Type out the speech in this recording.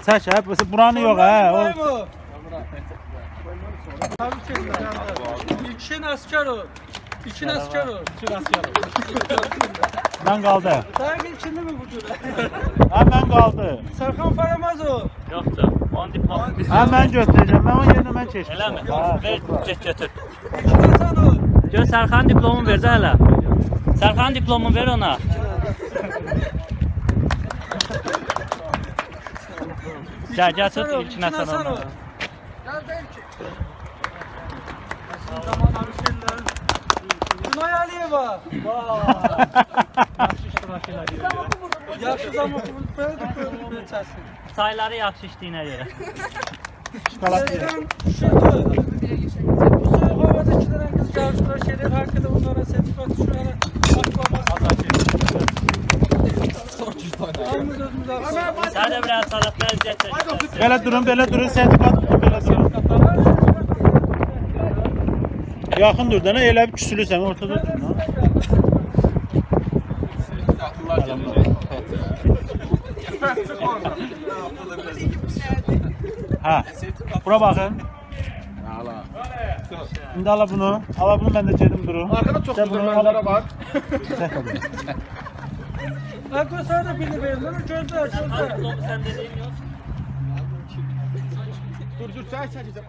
Çək, buranı yox, hə. İki asker o. İki asker o. Mən qaldı. Daha geçindi mi bu cür? Hə, mən qaldı. Serkan Faramaz o. Yoxdur. Onun diplomu biz. Hə, mən götürəcəm. Mən o yerinə mən keçmişəm. Eləmi? Ver, get götür. İki Hasan o. Gör Sərxan diplomunu ver də hələ. Sərxan diplomunu ver ona. Gəl tut ilkin Hasan onu. Gel belki. Tamam Arşinler. Günay Aliyeva. Yaxşı zaman böyle çəsin. Sayları yaxşı işləyinə görə. Şeyden şurada. Bu soğuk havada 2 tane kız çalıştılar. Şeyler hakkında bunlara sertifat şuraya baklama. Almız özümüz alsın. Sən də biraz salatlar izlət çək. Belə durun, sertifikat tutun, belə durun. Yaxın dur da, elə bir küsülürsən, ortada dur. Hə, bura baxın. İndi ala bunu, mən də gedim durun. Arkada çok güzel manzara var. Akko sana da birini verin. Gözler. Diplomu sən dediyin yox. Dur çay çəkəcəm.